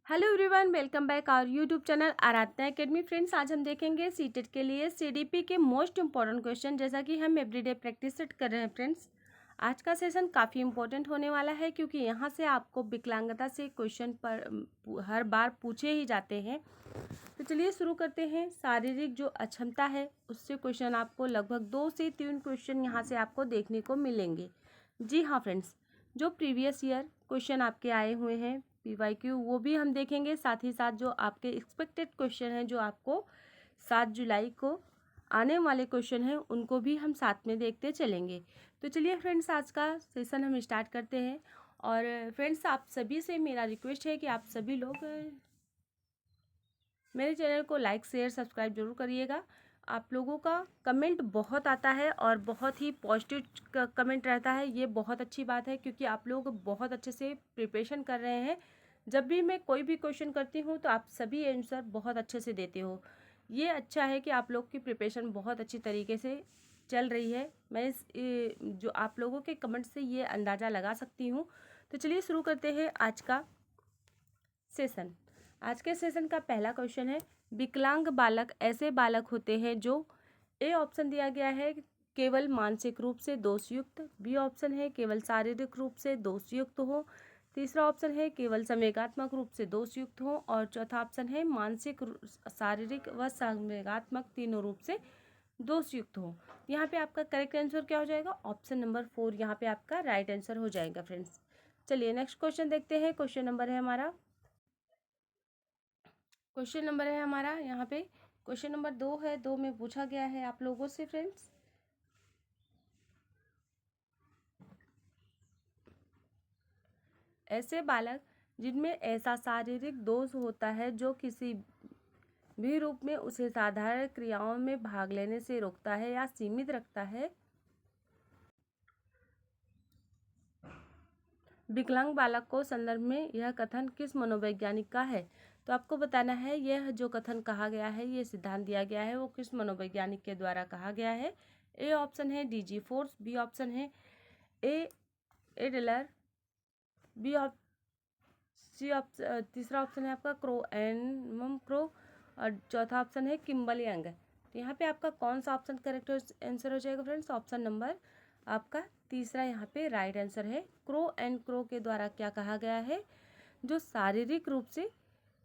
Hello everyone, welcome back our YouTube channel Aradhana academy. Friends, आज हम देखेंगे सीटेट के लिए सीडीपी के मोस्ट इंपॉर्टेंट क्वेश्चन, जैसा कि हम एवरीडे प्रैक्टिस सेट कर रहे हैं। फ्रेंड्स, आज का सेशन काफ़ी इंपॉर्टेंट होने वाला है, क्योंकि यहाँ से आपको विकलांगता से क्वेश्चन पर हर बार पूछे ही जाते हैं। तो चलिए शुरू करते हैं। शारीरिक जो अक्षमता है उससे क्वेश्चन आपको लगभग 2 से 3 क्वेश्चन यहाँ से आपको देखने को मिलेंगे। जी हाँ फ्रेंड्स, जो प्रीवियस ईयर क्वेश्चन आपके आए हुए हैं पीवाईक्यू, वो भी हम देखेंगे। साथ ही साथ जो आपके एक्सपेक्टेड क्वेश्चन हैं, जो आपको 7 जुलाई को आने वाले क्वेश्चन हैं, उनको भी हम साथ में देखते चलेंगे। तो चलिए फ्रेंड्स, आज का सेशन हम स्टार्ट करते हैं। और फ्रेंड्स, आप सभी से मेरा रिक्वेस्ट है कि आप सभी लोग मेरे चैनल को लाइक शेयर सब्सक्राइब जरूर करिएगा। आप लोगों का कमेंट बहुत आता है और बहुत ही पॉजिटिव कमेंट रहता है। ये बहुत अच्छी बात है, क्योंकि आप लोग बहुत अच्छे से प्रिपरेशन कर रहे हैं। जब भी मैं कोई भी क्वेश्चन करती हूँ तो आप सभी आंसर बहुत अच्छे से देते हो। ये अच्छा है कि आप लोग की प्रिपरेशन बहुत अच्छी तरीके से चल रही है। मैं जो आप लोगों के कमेंट से ये अंदाज़ा लगा सकती हूँ। तो चलिए शुरू करते हैं आज का सेशन। आज के सेशन का पहला क्वेश्चन है, विकलांग बालक ऐसे बालक होते हैं जो ए ऑप्शन दिया गया है केवल मानसिक रूप से दोषयुक्त, बी ऑप्शन है केवल शारीरिक रूप से दोषयुक्त हो, तीसरा ऑप्शन है केवल संवेगात्मक रूप से दोषयुक्त हो, और चौथा ऑप्शन है मानसिक शारीरिक व संवेगात्मक तीनों रूप से दोषयुक्त हो। यहाँ पे आपका करेक्ट आंसर क्या हो जाएगा? ऑप्शन नंबर 4 यहाँ पे आपका राइट आंसर हो जाएगा। फ्रेंड्स, चलिए नेक्स्ट क्वेश्चन देखते हैं। क्वेश्चन नंबर है हमारा यहाँ पे क्वेश्चन नंबर 2 है। 2 में पूछा गया है आप लोगों से फ्रेंड्स, ऐसे बालक जिनमें ऐसा शारीरिक दोष होता है जो किसी भी रूप में उसे साधारण क्रियाओं में भाग लेने से रोकता है या सीमित रखता है। विकलांग बालक को संदर्भ में यह कथन किस मनोवैज्ञानिक का है? तो आपको बताना है यह जो कथन कहा गया है, ये सिद्धांत दिया गया है, वो किस मनोवैज्ञानिक के द्वारा कहा गया है। ए ऑप्शन है डीजी फोर्स, बी ऑप्शन है ए एडलर, बी ऑप सी ऑप्शन, तीसरा ऑप्शन है आपका क्रो, और चौथा ऑप्शन है किम्बल यंग। तो यहाँ पे आपका कौन सा ऑप्शन करेक्ट आंसर हो जाएगा फ्रेंड्स? ऑप्शन नंबर आपका तीसरा यहाँ पे राइट आंसर है। क्रो के द्वारा क्या कहा गया है? जो शारीरिक रूप से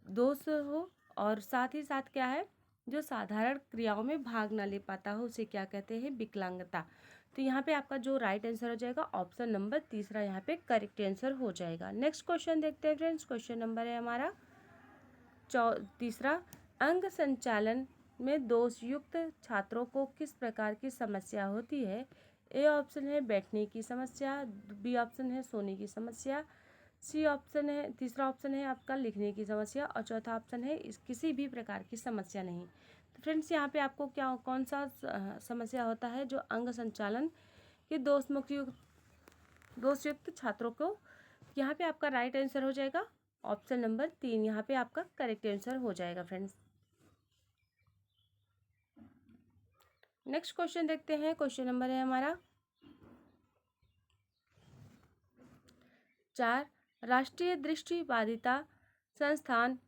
दोष हो और साथ ही साथ क्या है, जो साधारण क्रियाओं में भाग ना ले पाता हो, उसे क्या कहते हैं? विकलांगता। तो यहाँ पे आपका जो राइट आंसर हो जाएगा ऑप्शन नंबर तीसरा यहाँ पे करेक्ट आंसर हो जाएगा। नेक्स्ट क्वेश्चन देखते हैं फ्रेंड्स। क्वेश्चन नंबर है हमारा तीसरा, अंग संचालन में दोषयुक्त छात्रों को किस प्रकार की समस्या होती है? ए ऑप्शन है बैठने की समस्या, बी ऑप्शन है सोने की समस्या, सी ऑप्शन है, तीसरा ऑप्शन है आपका लिखने की समस्या, और चौथा ऑप्शन है किसी भी प्रकार की समस्या नहीं। तो फ्रेंड्स, यहाँ पे आपको क्या कौन सा समस्या होता है जो अंग संचालन के दोषयुक्त छात्रों को? यहाँ पे आपका राइट आंसर हो जाएगा ऑप्शन नंबर 3 यहाँ पे आपका करेक्ट आंसर हो जाएगा। फ्रेंड्स, नेक्स्ट क्वेश्चन देखते हैं। क्वेश्चन नंबर है हमारा 4, राष्ट्रीय दृष्टिबाधिता संस्थान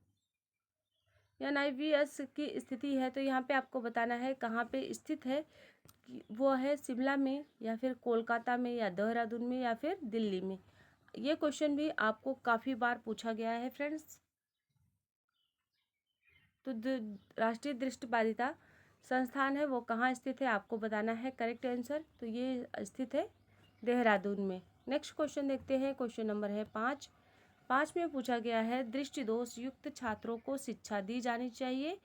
NIVS की स्थिति है। तो यहाँ पे आपको बताना है कहाँ पे स्थित है। वो है शिमला में, या फिर कोलकाता में, या देहरादून में, या फिर दिल्ली में। ये क्वेश्चन भी आपको काफ़ी बार पूछा गया है फ्रेंड्स। तो राष्ट्रीय दृष्टिबाधिता संस्थान है वो कहाँ स्थित है, आपको बताना है करेक्ट आंसर। तो ये स्थित है देहरादून में। नेक्स्ट क्वेश्चन देखते हैं। क्वेश्चन नंबर है 5 में पूछा गया है, दृष्टि दोष युक्त छात्रों को शिक्षा दी जानी चाहिए।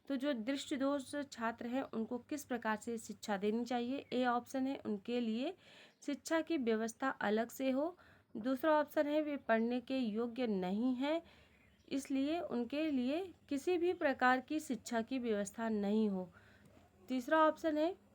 तो जो दृष्टि दोष छात्र हैं उनको किस प्रकार से शिक्षा देनी चाहिए? ए ऑप्शन है उनके लिए शिक्षा की व्यवस्था अलग से हो, दूसरा ऑप्शन है वे पढ़ने के योग्य नहीं है, इसलिए उनके लिए किसी भी प्रकार की शिक्षा की व्यवस्था नहीं हो, तीसरा ऑप्शन है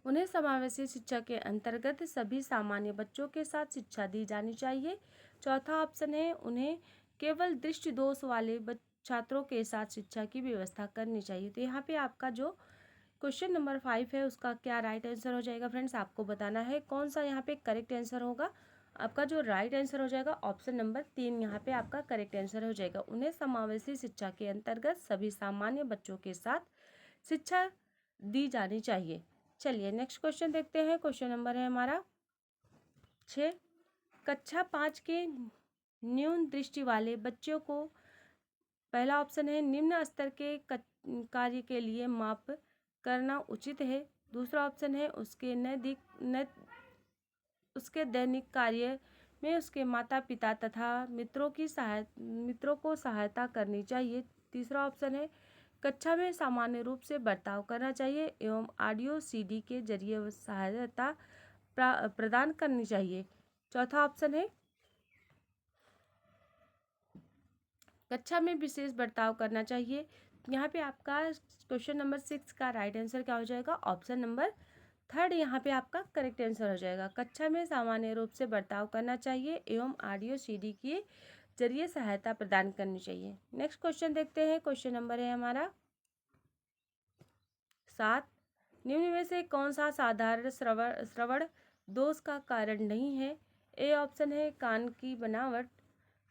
उन्हें समावेशी शिक्षा के अंतर्गत सभी सामान्य बच्चों के साथ शिक्षा दी जानी चाहिए, चौथा ऑप्शन है उन्हें केवल दृष्टि दोष वाले छात्रों के साथ शिक्षा की व्यवस्था करनी चाहिए। तो यहाँ पे आपका जो क्वेश्चन नंबर 5 है उसका क्या राइट आंसर हो जाएगा फ्रेंड्स? आपको बताना है कौन सा यहाँ पे करेक्ट आंसर होगा। आपका जो राइट आंसर हो जाएगा ऑप्शन नंबर 3 यहाँ पे आपका करेक्ट आंसर हो जाएगा। उन्हें समावेशी शिक्षा के अंतर्गत सभी सामान्य बच्चों के साथ शिक्षा दी जानी चाहिए। चलिए नेक्स्ट क्वेश्चन देखते हैं। क्वेश्चन नंबर है हमारा 6। कक्षा 5 के न्यून दृष्टि वाले बच्चों को पहला ऑप्शन है निम्न स्तर के कार्य के लिए माप करना उचित है। दूसरा ऑप्शन है उसके दैनिक कार्य में उसके माता पिता तथा मित्रों को सहायता करनी चाहिए। तीसरा ऑप्शन है कक्षा में सामान्य रूप से बर्ताव करना चाहिए एवं ऑडियो सीडी के जरिए सहायता प्रदान करनी चाहिए। चौथा ऑप्शन है कक्षा में विशेष बर्ताव करना चाहिए। यहाँ पे आपका क्वेश्चन नंबर 6 का राइट आंसर क्या हो जाएगा? ऑप्शन नंबर 3 यहाँ पे आपका करेक्ट आंसर हो जाएगा। कक्षा में सामान्य रूप से बर्ताव करना चाहिए एवं ऑडियो सीडी के जरिए सहायता प्रदान करनी चाहिए। नेक्स्ट क्वेश्चन देखते हैं। क्वेश्चन नंबर है हमारा 7। निम्न में से कौन सा साधारण श्रवण दोष का कारण नहीं है? ए ऑप्शन है कान की बनावट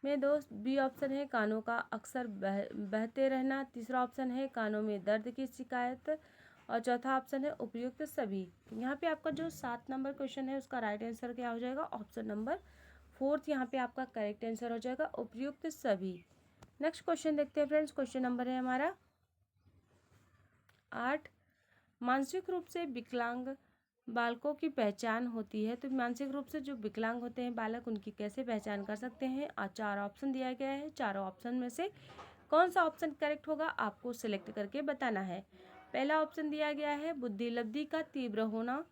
में दोष, बी ऑप्शन है कानों का अक्सर बहते रहना, तीसरा ऑप्शन है कानों में दर्द की शिकायत और चौथा ऑप्शन है उपयुक्त सभी। यहाँ पे आपका जो 7 नंबर क्वेश्चन है उसका राइट आंसर क्या हो जाएगा? ऑप्शन नंबर 4 यहाँ पे आपका करेक्ट आंसर हो जाएगा उपयुक्त सभी। नेक्स्ट क्वेश्चन देखते हैं फ्रेंड्स। क्वेश्चन नंबर है हमारा 8। मानसिक रूप से विकलांग बालकों की पहचान होती है। तो मानसिक रूप से जो विकलांग होते हैं बालक उनकी कैसे पहचान कर सकते हैं? 4 ऑप्शन दिया गया है। चारों ऑप्शन में से कौन सा ऑप्शन करेक्ट होगा आपको सिलेक्ट करके बताना है। पहला ऑप्शन दिया गया है बुद्धि लब्धि का तीव्र होना,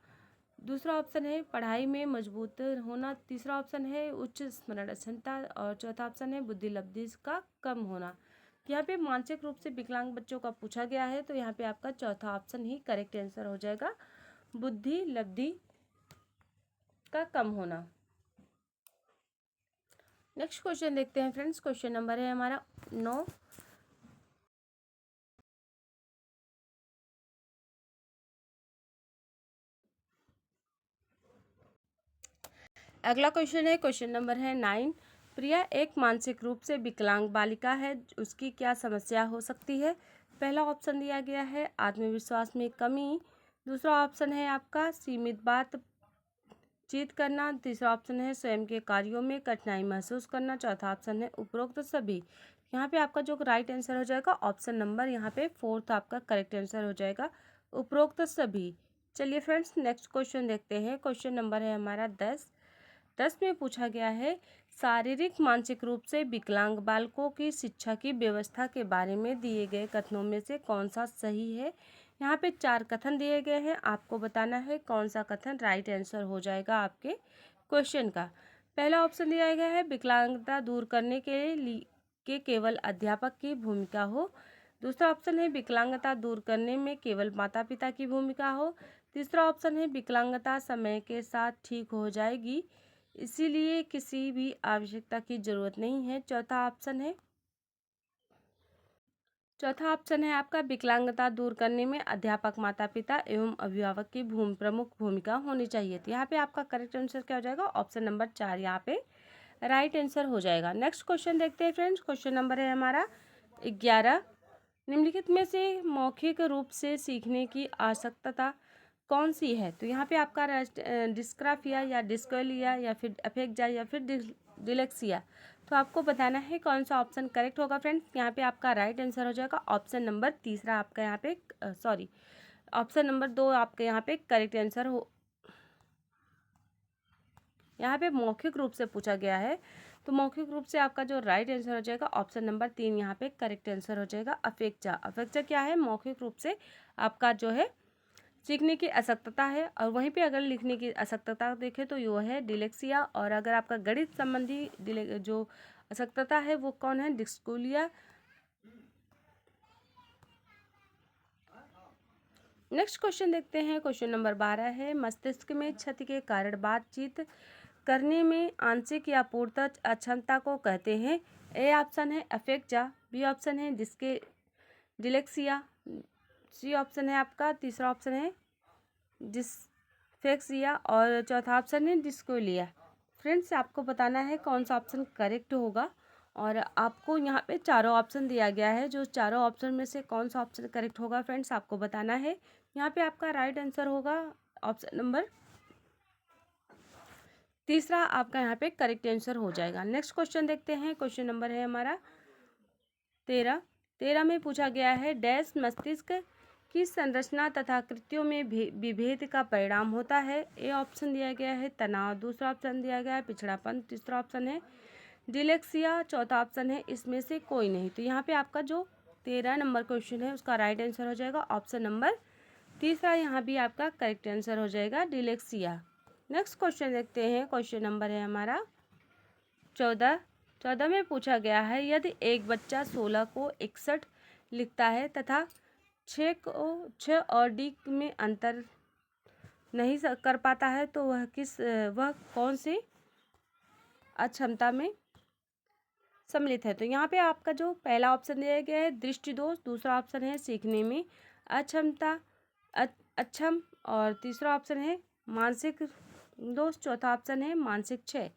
दूसरा ऑप्शन है पढ़ाई में मजबूत होना, तीसरा ऑप्शन है उच्च स्मरण क्षमता और चौथा ऑप्शन है बुद्धि लब्धि का कम होना। यहाँ पे मानसिक रूप से विकलांग बच्चों का पूछा गया है तो यहाँ पे आपका चौथा ऑप्शन ही करेक्ट आंसर हो जाएगा, बुद्धि लब्धि का कम होना। नेक्स्ट क्वेश्चन देखते हैं फ्रेंड्स। क्वेश्चन नंबर है हमारा 9। अगला क्वेश्चन है, क्वेश्चन नंबर है 9। प्रिया एक मानसिक रूप से विकलांग बालिका है, उसकी क्या समस्या हो सकती है? पहला ऑप्शन दिया गया है आत्मविश्वास में कमी, दूसरा ऑप्शन है आपका सीमित बातचीत करना, तीसरा ऑप्शन है स्वयं के कार्यों में कठिनाई महसूस करना, चौथा ऑप्शन है उपरोक्त सभी। यहाँ पे आपका जो राइट आंसर हो जाएगा ऑप्शन नंबर यहाँ पे 4 आपका करेक्ट आंसर हो जाएगा, उपरोक्त सभी। चलिए फ्रेंड्स नेक्स्ट क्वेश्चन देखते हैं। क्वेश्चन नंबर है हमारा 10 में पूछा गया है शारीरिक मानसिक रूप से विकलांग बालकों की शिक्षा की व्यवस्था के बारे में दिए गए कथनों में से कौन सा सही है? यहाँ पे 4 कथन दिए गए हैं, आपको बताना है कौन सा कथन राइट आंसर हो जाएगा आपके क्वेश्चन का। पहला ऑप्शन दिया गया है विकलांगता दूर करने के केवल अध्यापक की भूमिका हो, दूसरा ऑप्शन है विकलांगता दूर करने में केवल माता पिता की भूमिका हो, तीसरा ऑप्शन है विकलांगता समय के साथ ठीक हो जाएगी इसीलिए किसी भी आवश्यकता की जरूरत नहीं है, चौथा ऑप्शन है आपका विकलांगता दूर करने में अध्यापक माता पिता एवं अभिभावक की प्रमुख भूमिका होनी चाहिए। तो यहाँ पे आपका करेक्ट आंसर क्या हो जाएगा? ऑप्शन नंबर 4 यहाँ पे राइट आंसर हो जाएगा। नेक्स्ट क्वेश्चन देखते हैं फ्रेंड्स। क्वेश्चन नंबर है हमारा 11। निम्नलिखित में से मौखिक रूप से सीखने की आवश्यकता कौन सी है? तो यहाँ पे आपका डिस्ग्राफिया या डिस्कैलिया या फिर अफेक्जा या फिर डिलेक्सिया, तो आपको बताना है कौन सा ऑप्शन करेक्ट होगा फ्रेंड्स। यहाँ पे आपका राइट आंसर हो जाएगा ऑप्शन नंबर तीसरा आपका यहाँ पे ऑप्शन नंबर 2 आपके यहाँ पे करेक्ट आंसर हो। यहाँ पे मौखिक रूप से पूछा गया है तो मौखिक रूप से आपका जो राइट आंसर हो जाएगा ऑप्शन नंबर 3 यहाँ पे करेक्ट आंसर हो जाएगा अफेक्जा क्या है? मौखिक रूप से आपका जो है सीखने की असक्तता है और वहीं पे अगर लिखने की असक्तता देखें तो वो है डिलेक्सिया, और अगर आपका गणित संबंधी जो असक्तता है वो कौन है? डिस्कैलिया। नेक्स्ट क्वेश्चन देखते हैं। क्वेश्चन नंबर 12 है मस्तिष्क में क्षति के कारण बातचीत करने में आंशिक या पूर्णतः अक्षमता को कहते हैं। ए ऑप्शन है अफेक्जा, बी ऑप्शन है डिलेक्सिया, सी ऑप्शन है आपका तीसरा ऑप्शन है डिस्फेक्सिया और चौथा ऑप्शन है डिस्कैलिया। फ्रेंड्स आपको बताना है कौन सा ऑप्शन करेक्ट होगा, और आपको यहाँ पे चारों ऑप्शन दिया गया है, जो चारों ऑप्शन में से कौन सा ऑप्शन करेक्ट होगा फ्रेंड्स आपको बताना है। यहाँ पे आपका राइट आंसर होगा ऑप्शन नंबर तीसरा, आपका यहाँ पे करेक्ट आंसर हो जाएगा। नेक्स्ट क्वेश्चन देखते हैं। क्वेश्चन नंबर है हमारा 13 में पूछा गया है, डैश मस्तिष्क की संरचना तथा कृत्यों में विभेद का परिणाम होता है। ए ऑप्शन दिया गया है तनाव, दूसरा ऑप्शन दिया गया है पिछड़ापन, तीसरा ऑप्शन है डिलेक्सिया, चौथा ऑप्शन है इसमें से कोई नहीं। तो यहाँ पे आपका जो 13 नंबर क्वेश्चन है उसका राइट आंसर हो जाएगा ऑप्शन नंबर तीसरा, यहाँ भी आपका करेक्ट आंसर हो जाएगा डिलेक्सिया। नेक्स्ट क्वेश्चन देखते हैं। क्वेश्चन नंबर है हमारा 14 में पूछा गया है, यदि एक बच्चा 16 को 61 लिखता है तथा 6 और डी में अंतर नहीं कर पाता है, तो वह कौन सी अक्षमता में सम्मिलित है। तो यहाँ पे आपका जो पहला ऑप्शन दिया गया है दृष्टि दोष, दूसरा ऑप्शन है सीखने में अक्षमता अक्षम, और तीसरा ऑप्शन है मानसिक दोष, चौथा ऑप्शन है मानसिक क्षय।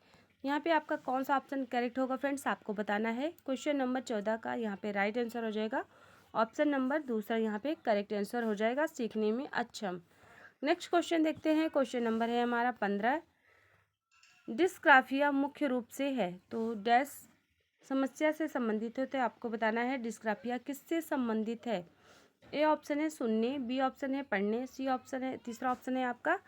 यहाँ पे आपका कौन सा ऑप्शन करेक्ट होगा फ्रेंड्स आपको बताना है। क्वेश्चन नंबर 14 का यहाँ पे राइट आंसर हो जाएगा ऑप्शन नंबर दूसरा, यहाँ पे करेक्ट आंसर हो जाएगा सीखने में अक्षम। नेक्स्ट क्वेश्चन देखते हैं। क्वेश्चन नंबर है हमारा 15, डिस्ग्राफिया मुख्य रूप से है तो डैश समस्या से संबंधित है। तो आपको बताना है डिस्ग्राफिया किससे संबंधित है। ए ऑप्शन है सुनने, बी ऑप्शन है पढ़ने, सी ऑप्शन है, तीसरा ऑप्शन है आपका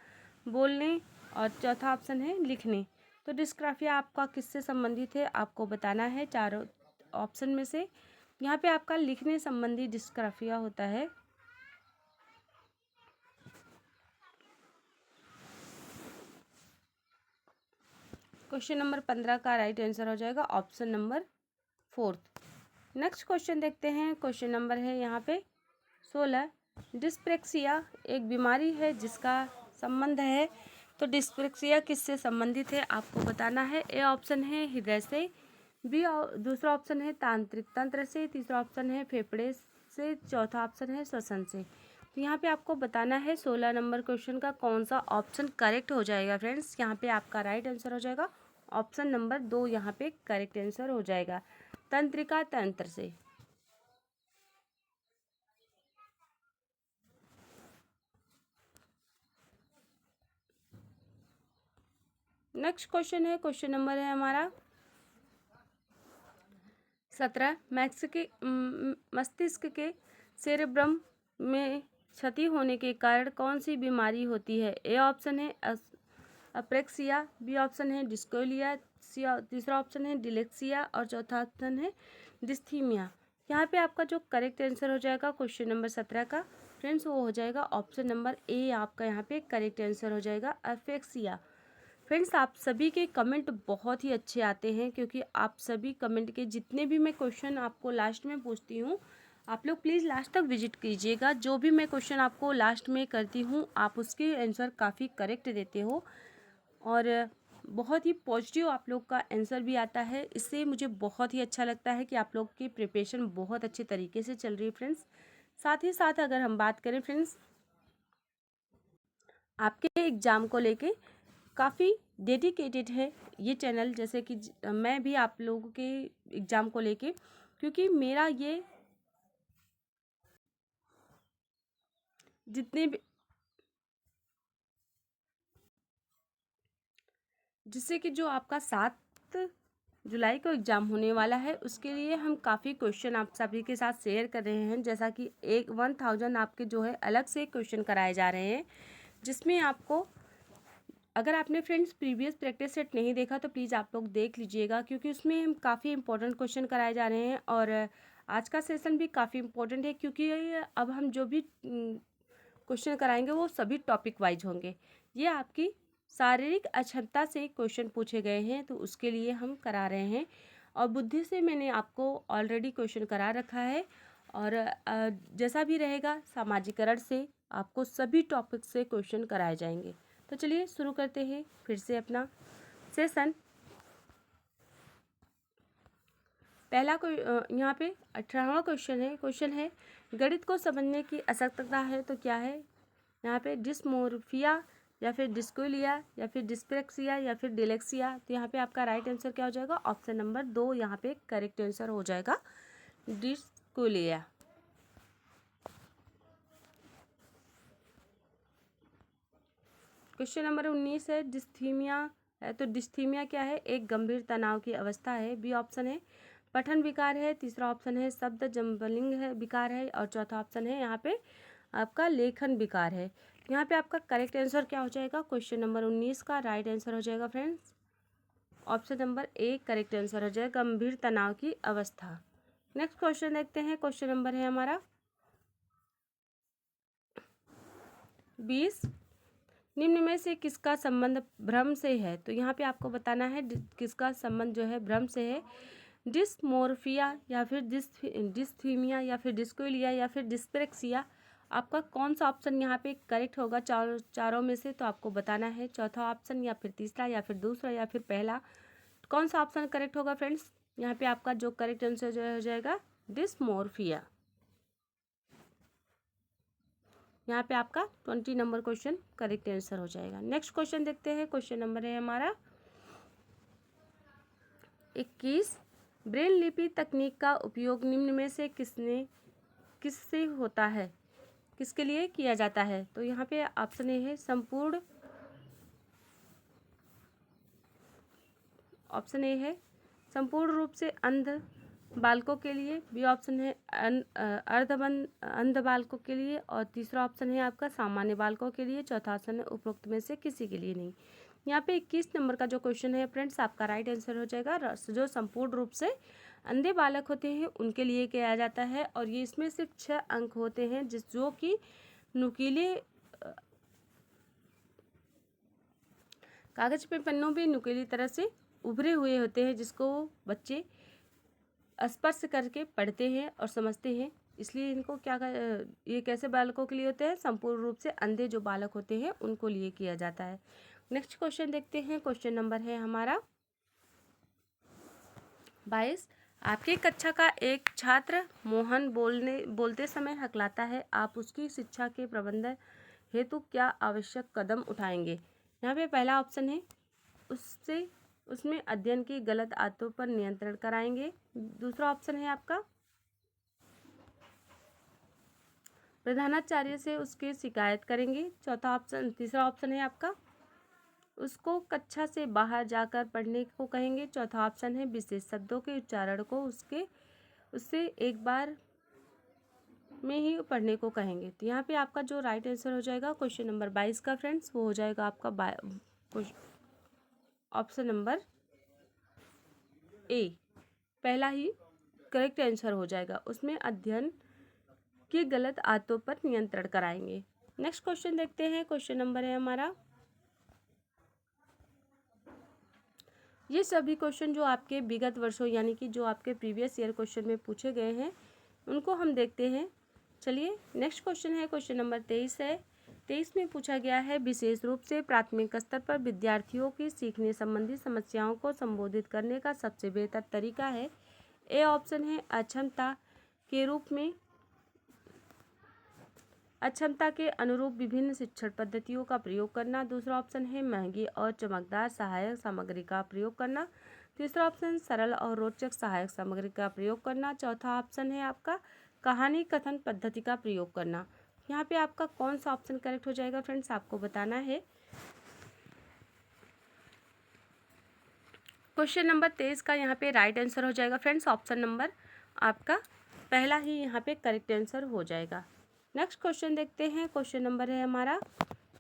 बोलने, और चौथा ऑप्शन है लिखने। तो डिस्ग्राफिया आपका किससे संबंधित है आपको बताना है चारों ऑप्शन में से। यहाँ पे आपका लिखने संबंधी डिस्ग्राफिया होता है। क्वेश्चन नंबर 15 का राइट आंसर हो जाएगा ऑप्शन नंबर 4। नेक्स्ट क्वेश्चन देखते हैं। क्वेश्चन नंबर है यहाँ पे 16, डिस्प्रेक्सिया एक बीमारी है जिसका संबंध है। तो डिस्प्रेक्सिया किससे संबंधित है आपको बताना है। ए ऑप्शन है हृदय से, बी दूसरा ऑप्शन है तांत्रिक तंत्र से, तीसरा ऑप्शन है फेफड़े से, चौथा ऑप्शन है श्वसन से। तो यहाँ पे आपको बताना है 16 नंबर क्वेश्चन का कौन सा ऑप्शन करेक्ट हो जाएगा फ्रेंड्स। यहाँ पे आपका राइट आंसर हो जाएगा ऑप्शन नंबर 2, यहाँ पे करेक्ट आंसर हो जाएगा तंत्रिका तंत्र से। नेक्स्ट क्वेश्चन है। क्वेश्चन नंबर है हमारा 17, मस्तिष्क के सेरेब्रम में क्षति होने के कारण कौन सी बीमारी होती है। ए ऑप्शन है अप्रेक्सिया, बी ऑप्शन है डिस्कोलिया, तीसरा ऑप्शन है डिलेक्सिया, और चौथा ऑप्शन है डिस्थीमिया। यहाँ पे आपका जो करेक्ट आंसर हो जाएगा क्वेश्चन नंबर 17 का फ्रेंड्स वो हो जाएगा ऑप्शन नंबर ए, आपका यहाँ पे करेक्ट आंसर हो जाएगा अफेक्सिया। फ्रेंड्स आप सभी के कमेंट बहुत ही अच्छे आते हैं, क्योंकि आप सभी कमेंट के जितने भी मैं क्वेश्चन आपको लास्ट में पूछती हूँ आप लोग प्लीज़ लास्ट तक विजिट कीजिएगा। जो भी मैं क्वेश्चन आपको लास्ट में करती हूँ आप उसके आंसर काफ़ी करेक्ट देते हो, और बहुत ही पॉजिटिव आप लोग का आंसर भी आता है। इससे मुझे बहुत ही अच्छा लगता है कि आप लोग की प्रिपरेशन बहुत अच्छे तरीके से चल रही है फ्रेंड्स। साथ ही साथ अगर हम बात करें फ्रेंड्स आपके एग्ज़ाम को लेके काफ़ी डेडिकेटेड है ये चैनल, जैसे कि मैं भी आप लोगों के एग्ज़ाम को लेके, क्योंकि मेरा ये जितने भी जिससे कि जो आपका 7 जुलाई को एग्ज़ाम होने वाला है उसके लिए हम काफ़ी क्वेश्चन आप सभी के साथ शेयर कर रहे हैं। जैसा कि 1000 आपके जो है अलग से क्वेश्चन कराए जा रहे हैं, जिसमें आपको अगर आपने फ्रेंड्स प्रीवियस प्रैक्टिस सेट नहीं देखा तो प्लीज़ आप लोग देख लीजिएगा, क्योंकि उसमें हम काफ़ी इंपॉर्टेंट क्वेश्चन कराए जा रहे हैं। और आज का सेशन भी काफ़ी इंपॉर्टेंट है, क्योंकि अब हम जो भी क्वेश्चन कराएंगे वो सभी टॉपिक वाइज होंगे। ये आपकी शारीरिक अक्षमता से क्वेश्चन पूछे गए हैं तो उसके लिए हम करा रहे हैं, और बुद्धि से मैंने आपको ऑलरेडी क्वेश्चन करा रखा है। और जैसा भी रहेगा सामाजिकरण से आपको सभी टॉपिक से क्वेश्चन कराए जाएंगे। तो चलिए शुरू करते हैं फिर से अपना सेशन। पहला कोई यहाँ पे 18वां क्वेश्चन है गणित को समझने की असक्तता है तो क्या है। यहाँ पे डिस्मोर्फिया या फिर डिस्कुलिया या फिर डिस्पेक्सिया या फिर डिलेक्सिया। तो यहाँ पे आपका राइट आंसर क्या हो जाएगा? ऑप्शन नंबर 2 यहाँ पे करेक्ट आंसर हो जाएगा, डिस्कुलिया। क्वेश्चन नंबर 19 है, डिस्थीमिया है। तो डिस्थीमिया क्या है? एक गंभीर तनाव की अवस्था है। बी ऑप्शन है पठन विकार है, तीसरा ऑप्शन है शब्द जम्बलिंग है विकार है, और चौथा ऑप्शन है यहाँ पे आपका लेखन विकार है। यहाँ पे आपका करेक्ट आंसर क्या हो जाएगा? क्वेश्चन नंबर 19 का राइट आंसर हो जाएगा friends option number A correct answer हो जाएगा, गंभीर तनाव की अवस्था। नेक्स्ट क्वेश्चन देखते हैं। क्वेश्चन नंबर है हमारा 20, निम्न में से किसका संबंध भ्रम से है? तो यहाँ पे आपको बताना है किसका संबंध जो है भ्रम से है। डिस्मोर्फिया या फिर डिस्थीमिया या फिर डिस्कुलिया या फिर डिस्पेक्सिया। आपका कौन सा ऑप्शन यहाँ पे करेक्ट होगा चारों में से? तो आपको बताना है चौथा ऑप्शन या फिर तीसरा या फिर दूसरा या फिर पहला। कौन सा ऑप्शन करेक्ट होगा फ्रेंड्स? यहाँ पे आपका जो करेक्ट आंसर जो हो जाएगा डिस्मोर्फिया। यहाँ पे आपका 20 नंबर क्वेश्चन करेक्ट आंसर हो जाएगा। नेक्स्ट क्वेश्चन देखते हैं। क्वेश्चन नंबर है हमारा 21, ब्रेल लिपि तकनीक का उपयोग निम्न में से किससे होता है, किसके लिए किया जाता है? तो यहाँ पे ऑप्शन ए है संपूर्ण, ऑप्शन ए है संपूर्ण रूप से अंध बालकों के लिए, बी ऑप्शन है अर्धबंद अंध बालकों के लिए, और तीसरा ऑप्शन है आपका सामान्य बालकों के लिए, चौथा ऑप्शन है उपरोक्त में से किसी के लिए नहीं। यहाँ पे 21 नंबर का जो क्वेश्चन है फ्रेंड्स आपका राइट आंसर हो जाएगा जो संपूर्ण रूप से अंधे बालक होते हैं उनके लिए किया जाता है, और ये इसमें सिर्फ 6 अंक होते हैं जो कि नुकीले कागज पे पन्नों पे नुकीली तरह से उभरे हुए होते हैं, जिसको बच्चे स्पर्श करके पढ़ते हैं और समझते हैं। इसलिए इनको ये कैसे बालकों के लिए होते हैं? संपूर्ण रूप से अंधे जो बालक होते हैं उनको लिए किया जाता है। नेक्स्ट क्वेश्चन देखते हैं। क्वेश्चन नंबर है हमारा 22, आपकी कक्षा का एक छात्र मोहन बोलते समय हकलाता है, आप उसकी शिक्षा के प्रबंधन हेतु क्या आवश्यक कदम उठाएंगे? यहाँ पे पहला ऑप्शन है उसमें अध्ययन की गलत आदतों पर नियंत्रण कराएंगे, दूसरा ऑप्शन है आपका प्रधानाचार्य से उसकी शिकायत करेंगे, तीसरा ऑप्शन है आपका उसको कक्षा से बाहर जाकर पढ़ने को कहेंगे, चौथा ऑप्शन है विशेष शब्दों के उच्चारण को उससे एक बार में ही पढ़ने को कहेंगे। तो यहाँ पे आपका जो राइट आंसर हो जाएगा क्वेश्चन नंबर 22 का फ्रेंड्स वो हो जाएगा आपका ऑप्शन नंबर ए, पहला ही करेक्ट आंसर हो जाएगा। उसमें अध्ययन की गलत आदतों पर नियंत्रण कराएंगे। नेक्स्ट क्वेश्चन देखते हैं। क्वेश्चन नंबर है हमारा, ये सभी क्वेश्चन जो आपके विगत वर्षों यानी कि जो आपके प्रीवियस ईयर क्वेश्चन में पूछे गए हैं उनको हम देखते हैं। चलिए नेक्स्ट क्वेश्चन है क्वेश्चन नंबर 23 है। 23 में पूछा गया है विशेष रूप से प्राथमिक स्तर पर विद्यार्थियों की सीखने संबंधी समस्याओं को संबोधित करने का सबसे बेहतर तरीका है। ए ऑप्शन है अक्षमता के रूप में अक्षमता के अनुरूप विभिन्न शिक्षण पद्धतियों का प्रयोग करना, दूसरा ऑप्शन है महंगी और चमकदार सहायक सामग्री का प्रयोग करना, तीसरा ऑप्शन सरल और रोचक सहायक सामग्री का प्रयोग करना, चौथा ऑप्शन है आपका कहानी कथन पद्धति का प्रयोग करना। यहाँ पे आपका कौन सा ऑप्शन करेक्ट हो जाएगा फ्रेंड्स आपको बताना है। क्वेश्चन नंबर 23 का यहाँ पे राइट आंसर हो जाएगा फ्रेंड्स ऑप्शन नंबर आपका पहला ही यहाँ पे करेक्ट आंसर हो जाएगा। नेक्स्ट क्वेश्चन देखते हैं। क्वेश्चन नंबर है हमारा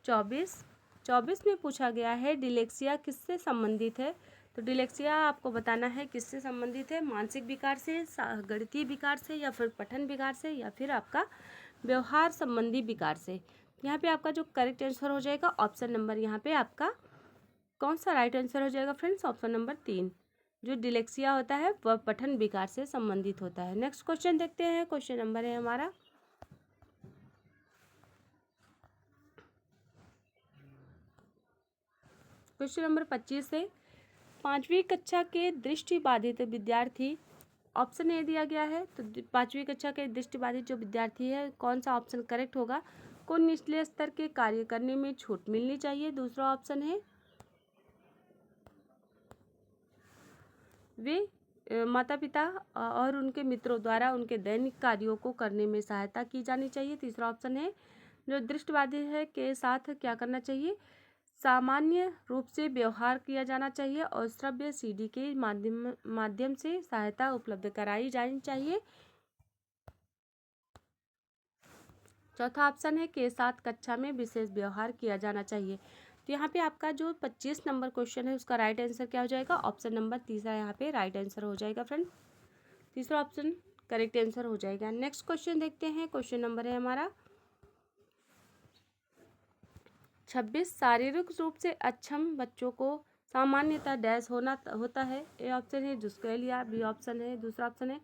24 में पूछा गया है डिलेक्सिया किससे संबंधित है? तो डिलेक्सिया आपको बताना है किससे संबंधित है, मानसिक विकार से, गणितीय विकार से, या फिर पठन विकार से, या फिर आपका व्यवहार संबंधी विकार से। यहाँ पे आपका जो करेक्ट आंसर हो जाएगा ऑप्शन नंबर यहाँ पे आपका कौन सा राइट आंसर हो जाएगा फ्रेंड्स? ऑप्शन नंबर 3, जो डिलेक्सिया होता है वह पठन विकार से संबंधित होता है। नेक्स्ट क्वेश्चन देखते हैं। क्वेश्चन नंबर है हमारा 25 है। 5वीं कक्षा के दृष्टिबाधित विद्यार्थी, ऑप्शन ए दिया गया है। तो 5वीं कक्षा के दृष्टिबाधित जो विद्यार्थी है कौन सा ऑप्शन करेक्ट होगा? को निचले स्तर के कार्य करने में छूट मिलनी चाहिए। दूसरा ऑप्शन है वे माता पिता और उनके मित्रों द्वारा उनके दैनिक कार्यों को करने में सहायता की जानी चाहिए। तीसरा ऑप्शन है जो दृष्टिबाधित है के साथ क्या करना चाहिए, सामान्य रूप से व्यवहार किया जाना चाहिए और श्रव्य सीडी के माध्यम से सहायता उपलब्ध कराई जानी चाहिए। चौथा ऑप्शन है के साथ कक्षा में विशेष व्यवहार किया जाना चाहिए। तो यहाँ पे आपका जो 25 नंबर क्वेश्चन है उसका राइट आंसर क्या हो जाएगा, ऑप्शन नंबर तीसरा यहाँ पे राइट आंसर हो जाएगा फ्रेंड। तीसरा ऑप्शन करेक्ट आंसर हो जाएगा। नेक्स्ट क्वेश्चन देखते हैं। क्वेश्चन नंबर है हमारा 26। शारीरिक रूप से अक्षम बच्चों को सामान्यतः डैश होता है। ए ऑप्शन है डिस्कैलिया, बी ऑप्शन है, दूसरा ऑप्शन है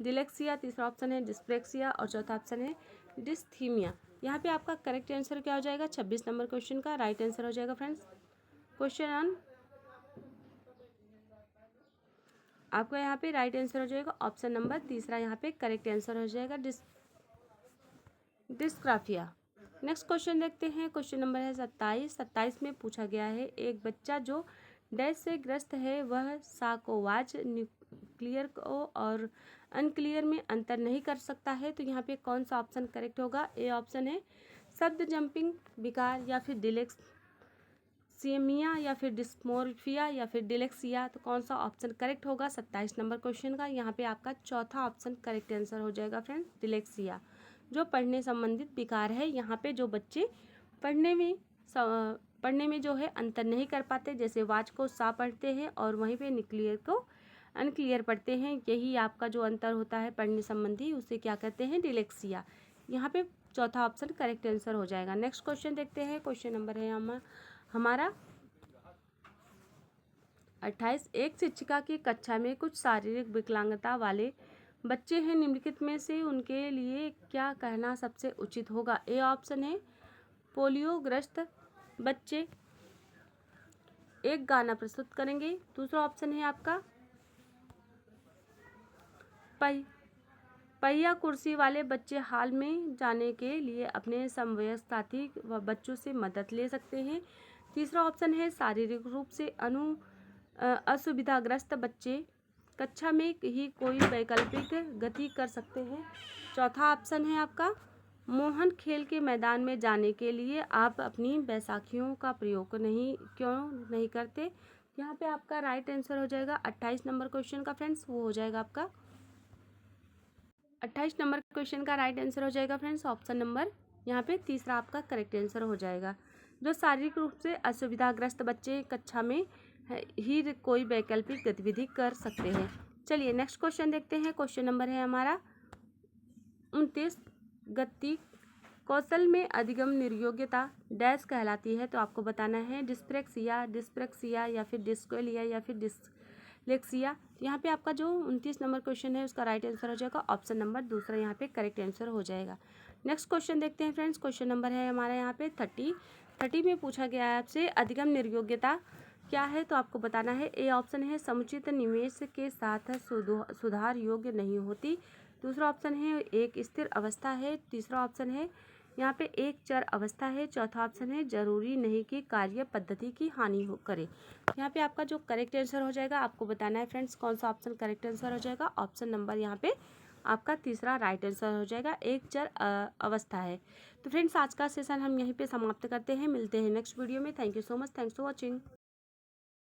डिलेक्सिया, तीसरा ऑप्शन है डिस्प्लेक्सिया और चौथा ऑप्शन है डिस्थीमिया। यहाँ पे आपका करेक्ट आंसर क्या हो जाएगा, 26 नंबर क्वेश्चन का राइट आंसर हो जाएगा फ्रेंड्स। क्वेश्चन आपका यहाँ पे राइट आंसर हो जाएगा ऑप्शन नंबर तीसरा, यहाँ पे करेक्ट आंसर हो जाएगा डिस्ग्राफिया। नेक्स्ट क्वेश्चन देखते हैं। क्वेश्चन नंबर है 27। 27 में पूछा गया है एक बच्चा जो डैश से ग्रस्त है वह साकोवाज न्यूक्लियर को और अनक्लियर में अंतर नहीं कर सकता है। तो यहाँ पे कौन सा ऑप्शन करेक्ट होगा, ए ऑप्शन है शब्द जंपिंग विकार या फिर डिलेक्सिया या फिर डिस्मोर्फिया या फिर डिलेक्सिया। तो कौन सा ऑप्शन करेक्ट होगा 27 नंबर क्वेश्चन का, यहाँ पे आपका चौथा ऑप्शन करेक्ट आंसर हो जाएगा फ्रेंड्स, डिलेक्सिया जो पढ़ने संबंधित विकार है। यहाँ पे जो बच्चे पढ़ने में जो है अंतर नहीं कर पाते, जैसे वाच को सा पढ़ते हैं और वहीं पे न्यूक्लियर को अनक्लियर पढ़ते हैं, यही आपका जो अंतर होता है पढ़ने संबंधी, उसे क्या कहते हैं, डिलेक्सिया। यहाँ पे चौथा ऑप्शन करेक्ट आंसर हो जाएगा। नेक्स्ट क्वेश्चन देखते हैं। क्वेश्चन नंबर है हमारा 28। एक शिक्षिका की कक्षा में कुछ शारीरिक विकलांगता वाले बच्चे हैं, निम्नलिखित में से उनके लिए क्या कहना सबसे उचित होगा। ए ऑप्शन है पोलियोग्रस्त बच्चे एक गाना प्रस्तुत करेंगे। दूसरा ऑप्शन है आपका पहिया कुर्सी वाले बच्चे हाल में जाने के लिए अपने समवयस्क साथी व बच्चों से मदद ले सकते हैं। तीसरा ऑप्शन है शारीरिक रूप से असुविधाग्रस्त बच्चे कक्षा में ही कोई वैकल्पिक गति कर सकते हैं। चौथा ऑप्शन है आपका मोहन खेल के मैदान में जाने के लिए आप अपनी बैसाखियों का प्रयोग क्यों नहीं करते। यहाँ पे आपका राइट आंसर हो जाएगा 28 नंबर क्वेश्चन का फ्रेंड्स, वो हो जाएगा आपका 28 नंबर क्वेश्चन का राइट आंसर हो जाएगा फ्रेंड्स, ऑप्शन नंबर यहाँ पे तीसरा आपका करेक्ट आंसर हो जाएगा। जो शारीरिक रूप से असुविधाग्रस्त बच्चे कक्षा में ही कोई वैकल्पिक गतिविधि कर सकते हैं। चलिए नेक्स्ट क्वेश्चन देखते हैं। क्वेश्चन नंबर है हमारा 29। गति कौशल में अधिगम निर्योग्यता डैश कहलाती है। तो आपको बताना है डिस्प्रेक्सिया या फिर डिस्कैलिया या फिर डिस्लेक्सिया। यहाँ पे आपका जो 29 नंबर क्वेश्चन है उसका राइट आंसर हो जाएगा ऑप्शन नंबर दूसरा, यहाँ पे करेक्ट आंसर हो जाएगा। नेक्स्ट क्वेश्चन देखते हैं फ्रेंड्स। क्वेश्चन नंबर है हमारा यहाँ पे 30 में पूछा गया है आपसे अधिगम निर्योग्यता क्या है। तो आपको बताना है ए ऑप्शन है समुचित निवेश के साथ सुधार योग्य नहीं होती। दूसरा ऑप्शन है एक स्थिर अवस्था है। तीसरा ऑप्शन है यहाँ पे एक चर अवस्था है। चौथा ऑप्शन है जरूरी नहीं कि कार्य पद्धति की हानि करे। यहाँ पे आपका जो करेक्ट आंसर हो जाएगा आपको बताना है फ्रेंड्स कौन सा ऑप्शन करेक्ट आंसर हो जाएगा, ऑप्शन नंबर यहाँ पे आपका तीसरा राइट आंसर हो जाएगा, एक चर अवस्था है। तो फ्रेंड्स आज का सेशन हम यहीं पे समाप्त करते हैं, मिलते हैं नेक्स्ट वीडियो में। Thank you so much, thanks for watching.